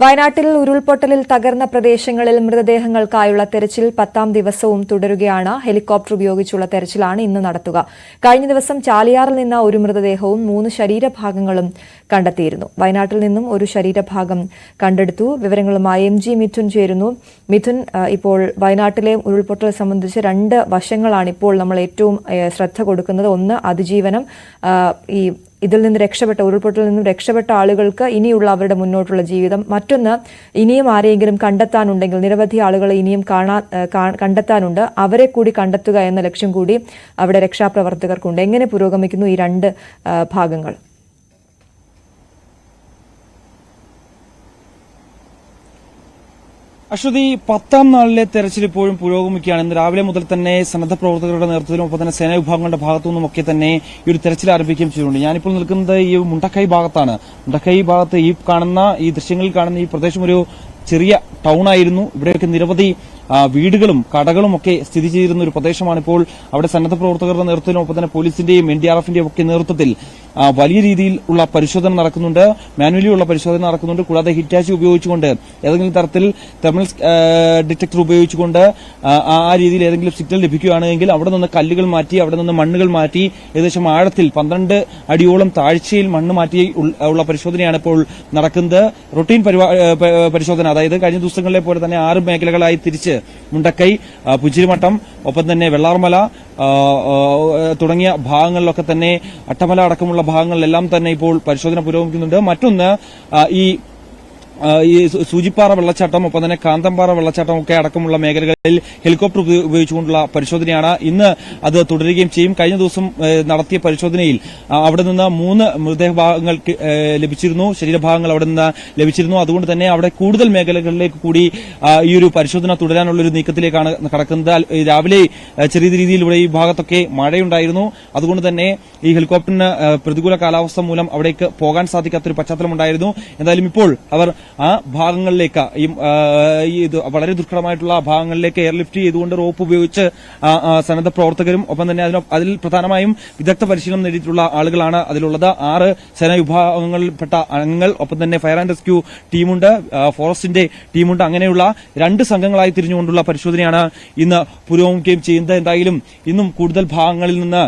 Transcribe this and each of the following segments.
വയനാട്ടിൽ ഉരുൾപൊട്ടലിൽ തകർന്ന പ്രദേശങ്ങളിൽ മൃതദേഹങ്ങൾക്കായുള്ള തെരച്ചിൽ 10ാം ദിവസവും തുടരുകയാണ്. ഹെലികോപ്റ്റർ ഉപയോഗിച്ചുള്ള തെരച്ചിലാണ് ഇന്ന് നടത്തുക. കഴിഞ്ഞ ദിവസം ചാലിയാറിൽ നിന്ന് ഒരു മൃതദേഹവും 3 ശരീരഭാഗങ്ങളും കണ്ടെത്തിയിരുന്നു. വയനാട്ടിൽ നിന്നും ഒരു ശരീരഭാഗം കണ്ടെടുത്തു. വിവരങ്ങളുമായി MG മിഥുൻ ചേരുന്നു. മിഥുൻ, ഇപ്പോൾ വയനാട്ടിലെ ഉരുൾപൊട്ടൽ സംബന്ധിച്ച് 2 വശങ്ങളാണ് ഇപ്പോൾ നമ്മൾ ഏറ്റവും ശ്രദ്ധ കൊടുക്കുന്നത്. ഒന്ന്, അതിജീവനം. ഇതിൽ നിന്ന് രക്ഷപ്പെട്ട ഉരുൾപൊട്ടലിൽ നിന്നും രക്ഷപ്പെട്ട ആളുകൾക്ക് ഇനിയുള്ള അവരുടെ മുന്നോട്ടുള്ള ജീവിതം. മറ്റൊന്ന്, ഇനിയും ആരെയെങ്കിലും കണ്ടെത്താനുണ്ടെങ്കിൽ, നിരവധി ആളുകളെ ഇനിയും കണ്ടെത്താനുണ്ട്, അവരെ കൂടി കണ്ടെത്തുക എന്ന ലക്ഷ്യം കൂടി അവിടെ രക്ഷാപ്രവർത്തകർക്കുണ്ട്. എങ്ങനെ പുരോഗമിക്കുന്നു ഈ 2 ഭാഗങ്ങൾ? അശ്വതി, 10ാം നാളിലെ തെരച്ചിൽ ഇപ്പോഴും പുരോഗമിക്കുകയാണ്. ഇന്ന് രാവിലെ മുതൽ തന്നെ സന്നദ്ധ പ്രവർത്തകരുടെ നേതൃത്വത്തിലും ഒപ്പം തന്നെ സേനാ വിഭാഗങ്ങളുടെ ഭാഗത്തു നിന്നുമൊക്കെ തന്നെ ഈ ഒരു തെരച്ചിൽ ആരംഭിക്കുകയും ചെയ്തിട്ടുണ്ട്. ഞാനിപ്പോൾ നിൽക്കുന്നത് ഈ മുണ്ടക്കൈ ഭാഗത്താണ്. മുണ്ടക്കൈ ഭാഗത്ത് ഈ ദൃശ്യങ്ങളിൽ കാണുന്ന ഈ പ്രദേശം ഒരു ചെറിയ ടൗൺ ആയിരുന്നു. ഇവിടെയൊക്കെ നിരവധി വീടുകളും കടകളും ഒക്കെ സ്ഥിതി ചെയ്തിരുന്ന ഒരു പ്രദേശമാണ്. ഇപ്പോൾ അവിടെ സന്നദ്ധ പ്രവർത്തകരുടെ നേതൃത്വത്തിലും ഒപ്പം തന്നെ പോലീസിന്റെയും NDRFന്റെയും ഒക്കെ നേതൃത്വത്തിൽ വലിയ രീതിയിൽ ഉള്ള പരിശോധന നടക്കുന്നുണ്ട്. മാനുവലി ഉള്ള പരിശോധന നടക്കുന്നുണ്ട്. കൂടാതെ ഹിറ്റാച്ചി ഉപയോഗിച്ചുകൊണ്ട്, ഏതെങ്കിലും തരത്തിൽ തെർമൽ ഡിറ്റക്ടർ ഉപയോഗിച്ചുകൊണ്ട് ആ രീതിയിൽ ഏതെങ്കിലും സിഗ്നൽ ലഭിക്കുകയാണെങ്കിൽ അവിടെ നിന്ന് കല്ലുകൾ മാറ്റി, അവിടെ നിന്ന് മണ്ണുകൾ മാറ്റി, ഏകദേശം ആഴത്തിൽ 12 അടിയോളം താഴ്ചയിൽ മണ്ണ് മാറ്റി ഉള്ള പരിശോധനയാണ് ഇപ്പോൾ നടക്കുന്നത്. റൊട്ടീൻ പരിശോധന, അതായത് കഴിഞ്ഞ ദിവസങ്ങളിലെ പോലെ തന്നെ 6 മേഖലകളായി തിരിച്ച് മുണ്ടക്കൈ, പുച്ചിരിമട്ടം, ഒപ്പം തന്നെ വെള്ളാർമല തുടങ്ങിയ ഭാഗങ്ങളിലൊക്കെ തന്നെ, അട്ടമല അടക്കമുള്ള ഭാഗങ്ങളിലെല്ലാം തന്നെ ഇപ്പോൾ പരിശോധന പുരോഗമിക്കുന്നുണ്ട്. മറ്റൊന്ന്, ഈ സൂചിപ്പാറ വെള്ളച്ചാട്ടം, ഒപ്പം തന്നെ കാന്തമ്പാറ വെള്ളച്ചാട്ടം ഒക്കെ അടക്കമുള്ള മേഖലകളിൽ ഹെലികോപ്റ്റർ ഉപയോഗിച്ചുകൊണ്ടുള്ള പരിശോധനയാണ്. ഇന്ന് അത് തുടരുകയും ചെയ്യും. കഴിഞ്ഞ ദിവസം നടത്തിയ പരിശോധനയിൽ അവിടെ നിന്ന് 3 മൃതദേഹഭാഗങ്ങൾ ലഭിച്ചിരുന്നു, ശരീരഭാഗങ്ങൾ അവിടെ നിന്ന് ലഭിച്ചിരുന്നു. അതുകൊണ്ട് തന്നെ അവിടെ കൂടുതൽ മേഖലകളിലേക്ക് കൂടി ഈ ഒരു പരിശോധന തുടരാനുള്ള ഒരു നീക്കത്തിലേക്കാണ് കടക്കുന്നത്. രാവിലെ ചെറിയ രീതിയിൽ ഇവിടെ ഈ ഭാഗത്തൊക്കെ മഴയുണ്ടായിരുന്നു. അതുകൊണ്ട് തന്നെ ഈ ഹെലികോപ്റ്ററിന് പ്രതികൂല കാലാവസ്ഥ മൂലം അവിടേക്ക് പോകാൻ സാധിക്കാത്തൊരു പശ്ചാത്തലമുണ്ടായിരുന്നു. എന്തായാലും ഇപ്പോൾ അവർ ആ ഭാഗങ്ങളിലേക്ക്, വളരെ ദുർഘടമായിട്ടുള്ള ഭാഗങ്ങളിലേക്ക് എയർലിഫ്റ്റ് ചെയ്തുകൊണ്ട് റോപ്പ് ഉപയോഗിച്ച് സന്നദ്ധ പ്രവർത്തകരും ഒപ്പം തന്നെ അതിൽ പ്രധാനമായും വിദഗ്ധ പരിശീലനം നേടിയിട്ടുള്ള ആളുകളാണ് അതിലുള്ളത്. 6 സേനാ വിഭാഗങ്ങളിൽപ്പെട്ട അംഗങ്ങൾ, ഒപ്പം തന്നെ ഫയർ ആൻഡ് റെസ്ക്യൂ ടീമുണ്ട്, ഫോറസ്റ്റിന്റെ ടീമുണ്ട്. അങ്ങനെയുള്ള 2 സംഘങ്ങളായി തിരിഞ്ഞുകൊണ്ടുള്ള പരിശോധനയാണ് ഇന്ന് പുരോഗമിക്കുകയും ചെയ്യുന്നത്. എന്തായാലും ഇന്നും കൂടുതൽ ഭാഗങ്ങളിൽ നിന്ന്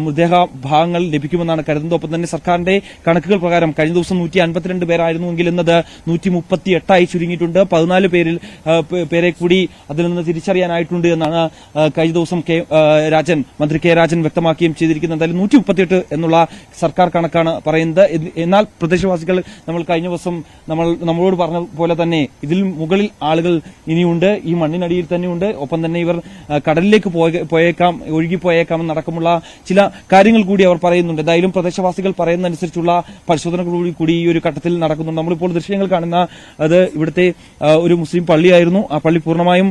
മൃതദേഹ ഭാഗങ്ങൾ ലഭിക്കുമെന്നാണ് കരുതുന്നത്. ഒപ്പം തന്നെ സർക്കാരിന്റെ കണക്കുകൾ പ്രകാരം കഴിഞ്ഞ ദിവസം 152 പേരായിരുന്നുവെങ്കിൽ ഇന്നത് 138 ചുരുങ്ങിയിട്ടുണ്ട്. 14 പേരെ കൂടി അതിൽ നിന്ന് തിരിച്ചറിയാനായിട്ടുണ്ട് എന്നാണ് കഴിഞ്ഞ ദിവസം മന്ത്രി കെ രാജൻ വ്യക്തമാക്കുകയും ചെയ്തിരിക്കുന്നത്. എന്തായാലും 138 എന്നുള്ള സർക്കാർ കണക്കാണ് പറയുന്നത്. എന്നാൽ പ്രദേശവാസികൾ നമ്മൾ കഴിഞ്ഞ ദിവസം നമ്മളോട് പറഞ്ഞ പോലെ തന്നെ ഇതിൽ മുകളിൽ ആളുകൾ ഇനിയുണ്ട്, ഈ മണ്ണിനടിയിൽ തന്നെയുണ്ട്. ഒപ്പം തന്നെ ഇവർ കടലിലേക്ക് ഒഴുകിപ്പോയേക്കാം എന്നടക്കമുള്ള ചില കാര്യങ്ങൾ കൂടി അവർ പറയുന്നുണ്ട്. എന്തായാലും പ്രദേശവാസികൾ പറയുന്നതനുസരിച്ചുള്ള പരിശോധനകൾ കൂടി ഈ ഒരു ഘട്ടത്തിൽ നടക്കുന്നുണ്ട്. നമ്മളിപ്പോൾ ദൃശ്യങ്ങൾ കാണുന്ന അത് ഇവിടുത്തെ ഒരു മുസ്ലിം പള്ളിയായിരുന്നു. ആ പള്ളി പൂർണ്ണമായും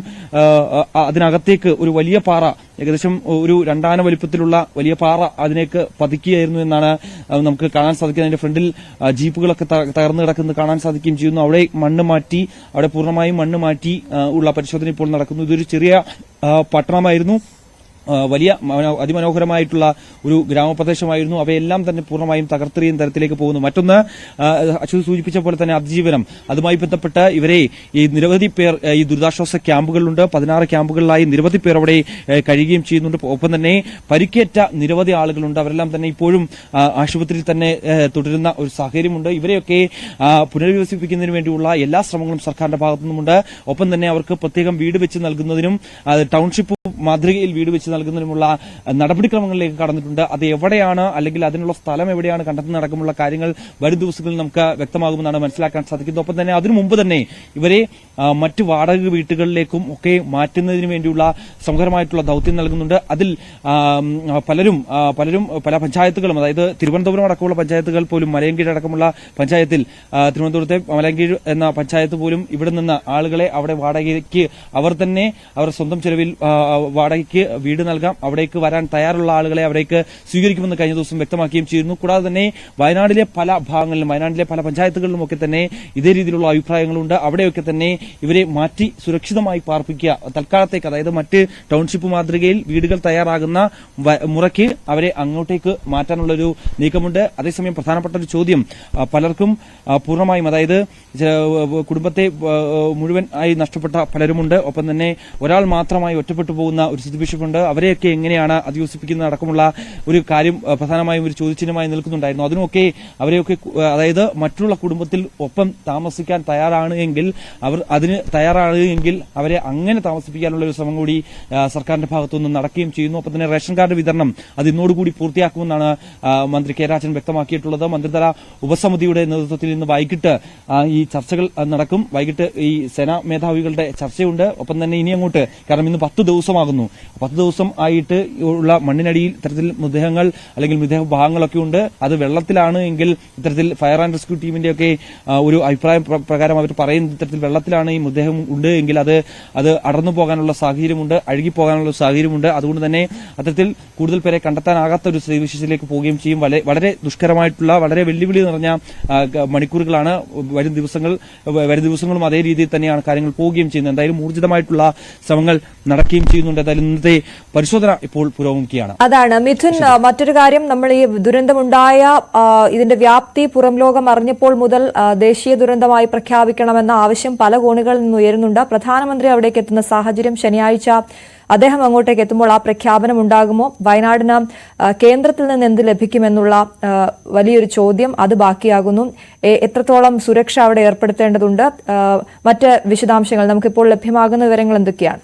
അതിനകത്തേക്ക് ഒരു വലിയ പാറ, ഏകദേശം ഒരു 2 ആന വലിപ്പത്തിലുള്ള വലിയ പാറ അതിനേക്ക് പതിക്കുകയായിരുന്നു എന്നാണ് നമുക്ക് കാണാൻ സാധിക്കുന്നത്. അതിന്റെ ഫ്രണ്ടിൽ ജീപ്പുകളൊക്കെ തകർന്നു കിടക്കുന്നത് കാണാൻ സാധിക്കുകയും ചെയ്യുന്നു. അവിടെ പൂർണ്ണമായും മണ്ണ് മാറ്റി ഉള്ള പരിശോധന ഇപ്പോൾ നടക്കുന്നു. ഇതൊരു ചെറിയ പട്ടണമായിരുന്നു, വലിയ അതിമനോഹരമായിട്ടുള്ള ഒരു ഗ്രാമപ്രദേശമായിരുന്നു. അവയെല്ലാം തന്നെ പൂർണ്ണമായും തകർത്തെറിയുന്ന തരത്തിലേക്ക് പോകുന്നു. മറ്റൊന്ന്, അച്യുത് സൂചിപ്പിച്ച പോലെ തന്നെ അതിജീവനം, അതുമായി ബന്ധപ്പെട്ട് ഇവരെ ഈ നിരവധി പേർ ഈ ദുരിതാശ്വാസ ക്യാമ്പുകളിലുണ്ട്. 16 ക്യാമ്പുകളിലായി നിരവധി പേർ അവിടെ കഴിയുകയും ചെയ്യുന്നുണ്ട്. ഒപ്പം തന്നെ പരിക്കേറ്റ നിരവധി ആളുകളുണ്ട്. അവരെല്ലാം തന്നെ ഇപ്പോഴും ആശുപത്രിയിൽ തന്നെ തുടരുന്ന ഒരു സാഹചര്യമുണ്ട്. ഇവരെയൊക്കെ പുനരധിവസിപ്പിക്കുന്നതിന് വേണ്ടിയുള്ള എല്ലാ ശ്രമങ്ങളും സർക്കാരിന്റെ ഭാഗത്തുനിന്നുമുണ്ട്. ഒപ്പം തന്നെ അവർക്ക് പ്രത്യേകം വീട് വെച്ച് നൽകുന്നതിനും ടൌൺഷിപ്പ് മാതൃകയിൽ വീട് വെച്ച് നൽകുന്നതിനുമുള്ള നടപടിക്രമങ്ങളിലേക്ക് കടന്നിട്ടുണ്ട്. അത് എവിടെയാണ്, അല്ലെങ്കിൽ അതിനുള്ള സ്ഥലം എവിടെയാണ് കണ്ടെത്തുന്ന അടക്കമുള്ള കാര്യങ്ങൾ വരും ദിവസങ്ങളിൽ നമുക്ക് വ്യക്തമാകുമെന്നാണ് മനസ്സിലാക്കാൻ സാധിക്കുന്നത്. ഒപ്പം തന്നെ അതിനു മുമ്പ് തന്നെ ഇവരെ മറ്റ് വാടക വീട്ടുകളിലേക്കും ഒക്കെ മാറ്റുന്നതിന് വേണ്ടിയുള്ള സമഗ്രമായിട്ടുള്ള ദൌത്യം നൽകുന്നുണ്ട്. അതിൽ പലരും പല പഞ്ചായത്തുകളും, അതായത് തിരുവനന്തപുരം അടക്കമുള്ള പഞ്ചായത്തുകൾ പോലും, മലയങ്കീഴ് അടക്കമുള്ള പഞ്ചായത്തിൽ, തിരുവനന്തപുരത്തെ മലയങ്കീഴ് എന്ന പഞ്ചായത്ത് പോലും ഇവിടെ നിന്ന് ആളുകളെ അവിടെ വാടകയ്ക്ക് അവർ സ്വന്തം ചെലവിൽ വാടകയ്ക്ക് വീട് നൽകാം, അവിടേക്ക് വരാൻ തയ്യാറുള്ള ആളുകളെ അവിടേക്ക് സ്വീകരിക്കുമെന്ന് കഴിഞ്ഞ ദിവസം വ്യക്തമാക്കുകയും ചെയ്യുന്നു. കൂടാതെ തന്നെ വയനാട്ടിലെ പല ഭാഗങ്ങളിലും വയനാട്ടിലെ പല പഞ്ചായത്തുകളിലും ഒക്കെ തന്നെ ഇതേ രീതിയിലുള്ള അഭിപ്രായങ്ങളുണ്ട്. അവിടെയൊക്കെ തന്നെ ഇവരെ മാറ്റി സുരക്ഷിതമായി പാർപ്പിക്കുക, തൽക്കാലത്തേക്ക്, അതായത് മറ്റ് ടൌൺഷിപ്പ് മാതൃകയിൽ വീടുകൾ തയ്യാറാകുന്ന മുറയ്ക്ക് അവരെ അങ്ങോട്ടേക്ക് മാറ്റാനുള്ളൊരു നീക്കമുണ്ട്. അതേസമയം പ്രധാനപ്പെട്ട ഒരു ചോദ്യം പലർക്കും പൂർണ്ണമായും, അതായത് കുടുംബത്തെ മുഴുവൻ ആയി നഷ്ടപ്പെട്ട പലരുമുണ്ട്. ഒപ്പം തന്നെ ഒരാൾ മാത്രമായി ഒറ്റപ്പെട്ടു പോകുന്ന ഒരു സ്ഥിതിവിശേഷമുണ്ട്. അവരെയൊക്കെ എങ്ങനെയാണ് അധിവസിപ്പിക്കുന്നത് അടക്കമുള്ള ഒരു കാര്യം പ്രധാനമായും ഒരു ചോദ്യചിഹ്നമായി നിൽക്കുന്നുണ്ടായിരുന്നു. അതിനൊക്കെ അവരെയൊക്കെ, അതായത് മറ്റുള്ള കുടുംബത്തിൽ ഒപ്പം താമസിക്കാൻ തയ്യാറാണ് എങ്കിൽ, അവർ അതിന് തയ്യാറാണ് എങ്കിൽ അവരെ അങ്ങനെ താമസിപ്പിക്കാനുള്ള ഒരു ശ്രമം കൂടി സർക്കാരിന്റെ ഭാഗത്തുനിന്ന് നടക്കുകയും ചെയ്യുന്നു. ഒപ്പം തന്നെ റേഷൻ കാർഡ് വിതരണം അത് ഇന്നോടുകൂടി പൂർത്തിയാക്കുമെന്നാണ് മന്ത്രി കെ രാജൻ വ്യക്തമാക്കിയിട്ടുള്ളത്. മന്ത്രിതല ഉപസമിതിയുടെ നേതൃത്വത്തിൽ ഇന്ന് വൈകിട്ട് ഈ ചർച്ചകൾ നടക്കും. വൈകിട്ട് ഈ സേനാ മേധാവികളുടെ ചർച്ചയുണ്ട്. ഒപ്പം തന്നെ ഇനി അങ്ങോട്ട്, കാരണം ഇന്ന് 10 ദിവസമാകുന്നു, 10 ദിവസം ആയിട്ട് ഉള്ള മണ്ണിനടിയിൽ ഇത്തരത്തിൽ മൃതദേഹങ്ങൾ അല്ലെങ്കിൽ മൃതദേഹ ഭാഗങ്ങളൊക്കെ ഉണ്ട്. അത് വെള്ളത്തിലാണ് എങ്കിൽ ഇത്തരത്തിൽ ഫയർ ആൻഡ് റെസ്ക്യൂ ടീമിന്റെയൊക്കെ ഒരു അഭിപ്രായം പ്രകാരം അവർ പറയുന്നത് ഇത്തരത്തിൽ വെള്ളത്തിലാണ് ഈ മൃതദേഹം ഉണ്ട് എങ്കിൽ അത് അടർന്നു പോകാനുള്ള സാഹചര്യമുണ്ട്, അഴുകിപ്പോകാനുള്ള സാഹചര്യമുണ്ട്. അതുകൊണ്ട് തന്നെ അത്തരത്തിൽ കൂടുതൽ പേരെ കണ്ടെത്താനാകാത്ത ഒരു സ്ഥിതിവിശേഷത്തിലേക്ക് പോവുകയും ചെയ്യും. വളരെ ദുഷ്കരമായിട്ടുള്ള, വളരെ വെല്ലുവിളി നിറഞ്ഞ മണിക്കൂറുകളാണ് വരും ദിവസങ്ങളും അതേ രീതിയിൽ തന്നെയാണ് കാര്യങ്ങൾ പോവുകയും ചെയ്യുന്നത്. എന്തായാലും ഊർജിതമായിട്ടുള്ള ശ്രമങ്ങൾ നടക്കുകയും ചെയ്യുന്നുണ്ട്. എന്തായാലും ഇന്നത്തെ പരിശോധന ഇപ്പോൾ പുരോഗമിക്കുകയാണ്. അതാണ് മിഥുൻ, മറ്റൊരു കാര്യം, നമ്മൾ ഈ ദുരന്തമുണ്ടായ ഇതിന്റെ വ്യാപ്തി പുറം ലോകം അറിഞ്ഞപ്പോൾ മുതൽ ദേശീയ ദുരന്തമായി പ്രഖ്യാപിക്കണമെന്ന ആവശ്യം പല കോണുകളിൽ നിന്ന് ഉയരുന്നുണ്ട്. പ്രധാനമന്ത്രി അവിടേക്ക് എത്തുന്ന സാഹചര്യം, ശനിയാഴ്ച അദ്ദേഹം അങ്ങോട്ടേക്ക് എത്തുമ്പോൾ ആ പ്രഖ്യാപനം ഉണ്ടാകുമോ? വയനാടിന് കേന്ദ്രത്തിൽ നിന്ന് എന്ത് ലഭിക്കുമെന്നുള്ള വലിയൊരു ചോദ്യം അത് ബാക്കിയാകുന്നു. എത്രത്തോളം സുരക്ഷ അവിടെ ഏർപ്പെടുത്തേണ്ടതുണ്ട്? മറ്റ് വിശദാംശങ്ങൾ, നമുക്കിപ്പോൾ ലഭ്യമാകുന്ന വിവരങ്ങൾ എന്തൊക്കെയാണ്?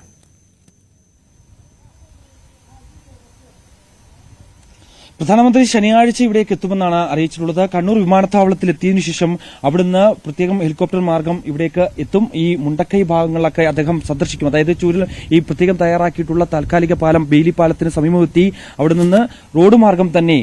പ്രധാനമന്ത്രി ശനിയാഴ്ച ഇവിടേക്ക് എത്തുമെന്നാണ് അറിയിച്ചിട്ടുള്ളത്. കണ്ണൂർ വിമാനത്താവളത്തിൽ എത്തിയതിനു ശേഷം അവിടുന്ന് പ്രത്യേകം ഹെലികോപ്റ്റർ മാർഗം ഇവിടേക്ക് എത്തും. ഈ മുണ്ടക്കൈ ഭാഗങ്ങളിലൊക്കെ അദ്ദേഹം സന്ദർശിക്കും. അതായത് ചൂരിൽ ഈ പ്രത്യേകം തയ്യാറാക്കിയിട്ടുള്ള താൽക്കാലിക പാലം, ബെയിലി പാലത്തിന് സമീപമെത്തി അവിടെ നിന്ന് റോഡ് മാർഗം തന്നെ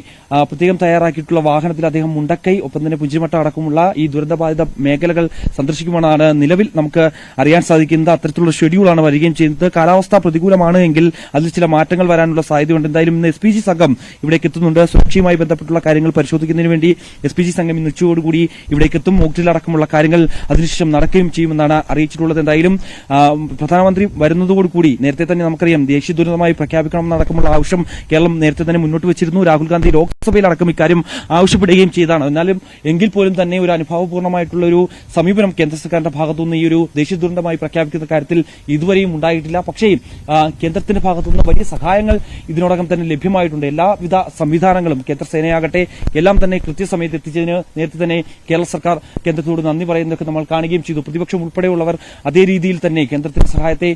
പ്രത്യേകം തയ്യാറാക്കിയിട്ടുള്ള വാഹനത്തിൽ അദ്ദേഹം മുണ്ടക്കൈ, ഒപ്പം തന്നെ പുഞ്ചിരിമട്ട അടക്കമുള്ള ഈ ദുരന്തബാധിത മേഖലകൾ സന്ദർശിക്കുമെന്നാണ് നിലവിൽ നമുക്ക് അറിയാൻ സാധിക്കുന്നത്. അത്തരത്തിലുള്ള ഷെഡ്യൂളാണ് വരികയും ചെയ്യുന്നത്. കാലാവസ്ഥ പ്രതികൂലമാണ് എങ്കിൽ അതിൽ ചില മാറ്റങ്ങൾ വരാനുള്ള സാധ്യതയുണ്ട്. എന്തായാലും ഇന്ന് SPG സംഘം ഇവിടേക്ക് എത്തുന്നുണ്ട്. സുരക്ഷയുമായി ബന്ധപ്പെട്ടുള്ള കാര്യങ്ങൾ പരിശോധിക്കുന്നതിന് വേണ്ടി SPG സംഘം ഇന്ന് ഉച്ചയോടുകൂടി ഇവിടേക്ക് എത്തും. മോക്ഡ്രിൽ കാര്യങ്ങൾ അതിനുശേഷം നടക്കുകയും ചെയ്യുമെന്നാണ് അറിയിച്ചിട്ടുള്ളത്. എന്തായാലും പ്രധാനമന്ത്രി വരുന്നതോടുകൂടി, നേരത്തെ തന്നെ നമുക്കറിയാം ദേശീയ ദുരന്തമായി പ്രഖ്യാപിക്കണമെന്നടക്കമുള്ള ആവശ്യം കേരളം നേരത്തെ തന്നെ മുന്നോട്ട് വെച്ചിരുന്നു. രാഹുൽ ഗാന്ധി ലോക്സഭയിലടക്കം ഇക്കാര്യം ആവശ്യപ്പെടുകയും ചെയ്തതാണ്. എങ്കിൽ പോലും തന്നെ ഒരു അനുഭാവപൂർണ്ണമായിട്ടുള്ള ഒരു സമീപനം കേന്ദ്ര സർക്കാരിന്റെ ഭാഗത്തുനിന്ന് ഈ ഒരു ദേശീയ ദുരന്തമായി പ്രഖ്യാപിക്കുന്ന കാര്യത്തിൽ ഇതുവരെയും ഉണ്ടായിട്ടില്ല. പക്ഷേ കേന്ദ്രത്തിന്റെ ഭാഗത്തുനിന്ന് വലിയ സഹായങ്ങൾ ഇതിനോടകം തന്നെ ലഭ്യമായിട്ടുണ്ട്. എല്ലാവിധ സംവിധാനങ്ങളും, കേന്ദ്ര സേനയാകട്ടെ, എല്ലാം തന്നെ കൃത്യസമയത്ത് എത്തിച്ചതിന് നേരത്തെ തന്നെ കേരള സർക്കാർ കേന്ദ്രത്തോട് നന്ദി പറയുന്നതൊക്കെ നമ്മൾ കാണുകയും ചെയ്തു. പ്രതിപക്ഷം ഉൾപ്പെടെയുള്ളവർ അതേ രീതിയിൽ തന്നെ കേന്ദ്രത്തിന്റെ സഹായത്തെ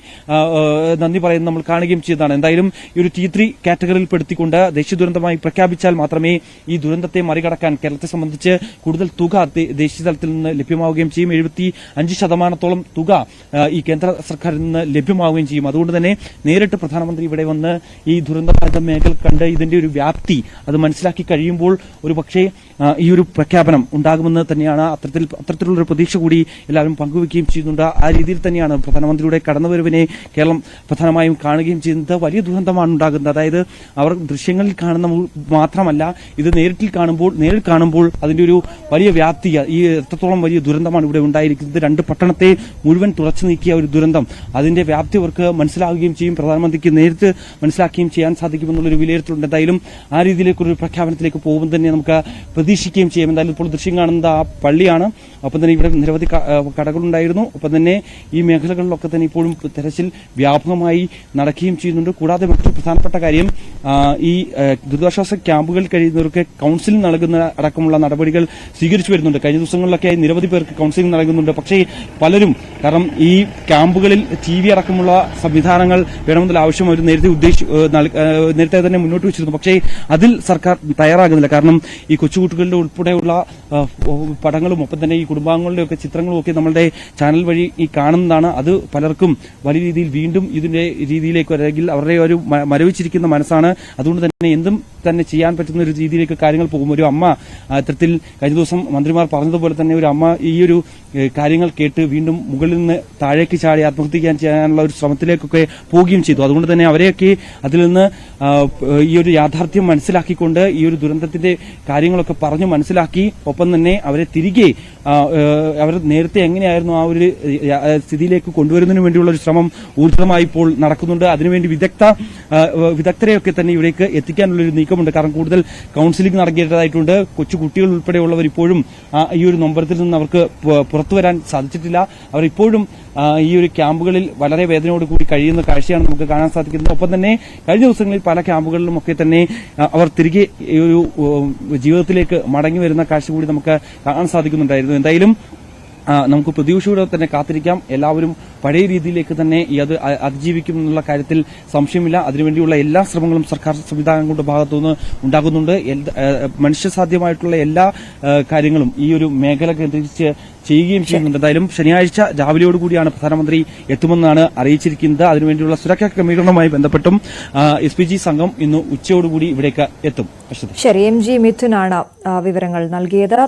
നന്ദി പറയുന്നത് നമ്മൾ കാണുകയും ചെയ്തതാണ്. എന്തായാലും ഈ ഒരു T3 കാറ്റഗറിയിൽ പെടുത്തിക്കൊണ്ട് ദേശീയ ദുരന്തമായി പ്രഖ്യാപിച്ചാൽ മാത്രമേ ഈ ദുരന്തത്തെ മറികടക്കാൻ കേരളത്തെ സംബന്ധിച്ച് കൂടുതൽ തുക ദേശീയ തലത്തിൽ നിന്ന് ലഭ്യമാവുകയും ചെയ്യും. 75% തുക ഈ കേന്ദ്ര സർക്കാരിൽ നിന്ന് ലഭ്യമാവുകയും ചെയ്യും. അതുകൊണ്ട് തന്നെ നേരിട്ട് പ്രധാനമന്ത്രി ഇവിടെ വന്ന് ഈ ദുരന്തബാധിത മേഖല കണ്ട് ഇതിന്റെ ഒരു വ്യാപ്തി അത് മനസ്സിലാക്കി കഴിയുമ്പോൾ ഒരു പക്ഷേ ഈ ഒരു പ്രഖ്യാപനം ഉണ്ടാകുമെന്ന് തന്നെയാണ് അത്തരത്തിലുള്ളൊരു പ്രതീക്ഷ കൂടി എല്ലാവരും പങ്കുവയ്ക്കുകയും ചെയ്യുന്നുണ്ട്. ആ രീതിയിൽ തന്നെയാണ് പ്രധാനമന്ത്രിയുടെ കടന്നുവരവിനെ കേരളം പ്രധാനമായും കാണുകയും ചെയ്യുന്നത്. വലിയ ദുരന്തമാണ് ഉണ്ടാകുന്നത്. അതായത് അവർ ദൃശ്യങ്ങളിൽ കാണുന്ന മാത്രമല്ല, ഇത് നേരിൽ കാണുമ്പോൾ അതിന്റെ ഒരു വലിയ വ്യാപ്തി, ഈ എത്രത്തോളം വലിയ ദുരന്തമാണ് ഇവിടെ ഉണ്ടായിരിക്കുന്നത്. 2 പട്ടണത്തെ മുഴുവൻ തുറച്ചു നീക്കിയ ഒരു ദുരന്തം, അതിന്റെ വ്യാപ്തി അവർക്ക് മനസ്സിലാവുകയും ചെയ്യും. പ്രധാനമന്ത്രിക്ക് നേരിട്ട് മനസ്സിലാക്കുകയും ചെയ്യാൻ സാധിക്കുമെന്നുള്ളൊരു വിലയിരുത്തലുണ്ട്. എന്തായാലും ആ രീതിയിലേക്കൊരു പ്രഖ്യാപനത്തിലേക്ക് പോകുമ്പോൾ തന്നെ നമുക്ക് പ്രതീക്ഷിക്കുകയും ചെയ്യും. എന്തായാലും ഇപ്പോൾ ദൃശ്യം കാണുന്നത് ആ പള്ളിയാണ്. ഒപ്പം തന്നെ ഇവിടെ നിരവധി കടകളുണ്ടായിരുന്നു. ഒപ്പം തന്നെ ഈ മേഖലകളിലൊക്കെ തന്നെ ഇപ്പോഴും തെരച്ചിൽ വ്യാപകമായി നടക്കുകയും ചെയ്യുന്നുണ്ട്. കൂടാതെ മറ്റൊരു പ്രധാനപ്പെട്ട കാര്യം, ഈ ദുരിതാശ്വാസ ക്യാമ്പുകളിൽ കഴിയുന്നവർക്ക് കൌൺസിലിംഗ് നൽകുന്ന അടക്കമുള്ള നടപടികൾ സ്വീകരിച്ചു വരുന്നുണ്ട്. കഴിഞ്ഞ ദിവസങ്ങളിലൊക്കെ നിരവധി പേർക്ക് കൌൺസിലിംഗ് നൽകുന്നുണ്ട്. പക്ഷേ പലരും, കാരണം ഈ ക്യാമ്പുകളിൽ TV അടക്കമുള്ള സംവിധാനങ്ങൾ വേണമെന്നുള്ള ആവശ്യം അവർ നേരത്തെ തന്നെ മുന്നോട്ട് വെച്ചിരുന്നു. പക്ഷേ അതിൽ സർക്കാർ തയ്യാറാകുന്നില്ല. കാരണം ഈ കൊച്ചുകുട്ടികളുടെ ഉൾപ്പെടെയുള്ള പടങ്ങളും ഒപ്പം തന്നെ ഈ കുടുംബാംഗങ്ങളുടെ ഒക്കെ ചിത്രങ്ങളും ഒക്കെ നമ്മളുടെ ചാനൽ വഴി ഈ കാണുന്നതാണ്. അത് പലർക്കും വലിയ രീതിയിൽ വീണ്ടും ഇതിന്റെ രീതിയിലേക്ക് അല്ലെങ്കിൽ അവരുടെ ഒരു മരവിച്ചിരിക്കുന്ന മനസ്സാണ്. അതുകൊണ്ട് തന്നെ എന്തും തന്നെ ചെയ്യാൻ പറ്റുന്ന ഒരു രീതിയിലേക്ക് കാര്യങ്ങൾ പോകും. ഒരു അമ്മ ഇത്തരത്തിൽ കഴിഞ്ഞ ദിവസം മന്ത്രിമാർ പറഞ്ഞതുപോലെ തന്നെ ഒരു അമ്മ ഈ ഒരു കാര്യങ്ങൾ കേട്ട് വീണ്ടും മുകളിൽ നിന്ന് താഴേക്ക് ചാടി ആത്മഹത്യ ചെയ്യാനുള്ള ഒരു ശ്രമത്തിലേക്കൊക്കെ പോവുകയും ചെയ്തു. അതുകൊണ്ട് തന്നെ അവരെയൊക്കെ അതിൽ നിന്ന് ഈ ഒരു യാഥാർത്ഥ്യം മനസ്സിലാക്കിക്കൊണ്ട് ഈ ഒരു ദുരന്തത്തിന്റെ കാര്യങ്ങളൊക്കെ പറഞ്ഞു മനസ്സിലാക്കി ഒപ്പം തന്നെ അവരെ തിരികെ അവർ നേരത്തെ എങ്ങനെയായിരുന്നു ആ ഒരു സ്ഥിതിയിലേക്ക് കൊണ്ടുവരുന്നതിന് വേണ്ടിയുള്ള ഒരു ശ്രമം ഊർജിതമായി ഇപ്പോൾ നടക്കുന്നുണ്ട്. അതിനുവേണ്ടി വിദഗ്ധരെയൊക്കെ തന്നെ ഇവിടേക്ക് എത്തിക്കാനുള്ള ഒരു നീക്കമുണ്ട്. കാരണം കൂടുതൽ കൌൺസിലിംഗ് നടക്കേണ്ടതായിട്ടുണ്ട്. കൊച്ചു കുട്ടികൾ ഉൾപ്പെടെയുള്ളവർ ഇപ്പോഴും ഈ ഒരു നൊമ്പരത്തിൽ നിന്ന് അവർക്ക് പുറത്തു വരാൻ സാധിച്ചിട്ടില്ല. അവർ ഇപ്പോഴും ഈ ഒരു ക്യാമ്പുകളിൽ വളരെ വേദനയോട് കൂടി കഴിയുന്ന കാഴ്ചയാണ് നമുക്ക് കാണാൻ സാധിക്കുന്നത്. ഒപ്പം തന്നെ കഴിഞ്ഞ ദിവസങ്ങളിൽ പല ക്യാമ്പുകളിലും ഒക്കെ തന്നെ അവർ തിരികെ ഈ ഒരു ജീവിതത്തിലേക്ക് മടങ്ങി വരുന്ന കാഴ്ച കൂടി നമുക്ക് കാണാൻ സാധിക്കുന്നുണ്ടായിരുന്നു. എന്തായാലും നമുക്ക് പ്രതീക്ഷയോടെ തന്നെ കാത്തിരിക്കാം. എല്ലാവരും പഴയ രീതിയിലേക്ക് തന്നെ അത് അതിജീവിക്കും എന്നുള്ള കാര്യത്തിൽ സംശയമില്ല. അതിനുവേണ്ടിയുള്ള എല്ലാ ശ്രമങ്ങളും സർക്കാർ സംവിധാനങ്ങളുടെ ഭാഗത്തുനിന്ന് ഉണ്ടാകുന്നുണ്ട്. മനുഷ്യസാധ്യമായിട്ടുള്ള എല്ലാ കാര്യങ്ങളും ഈ ഒരു മേഖല കേന്ദ്രീകരിച്ച് ചെയ്യുകയും ചെയ്യുന്നുണ്ട്. എന്തായാലും ശനിയാഴ്ച രാവിലെയോടുകൂടിയാണ് പ്രധാനമന്ത്രി എത്തുമെന്നാണ് അറിയിച്ചിരിക്കുന്നത്. അതിനുവേണ്ടിയുള്ള സുരക്ഷാ ക്രമീകരണവുമായി ബന്ധപ്പെട്ടും SPG സംഘം ഇന്ന് ഉച്ചയോടുകൂടി ഇവിടേക്ക് എത്തും. ശരി, MG മിഥുനാണ് വിവരങ്ങൾ നൽകിയത്.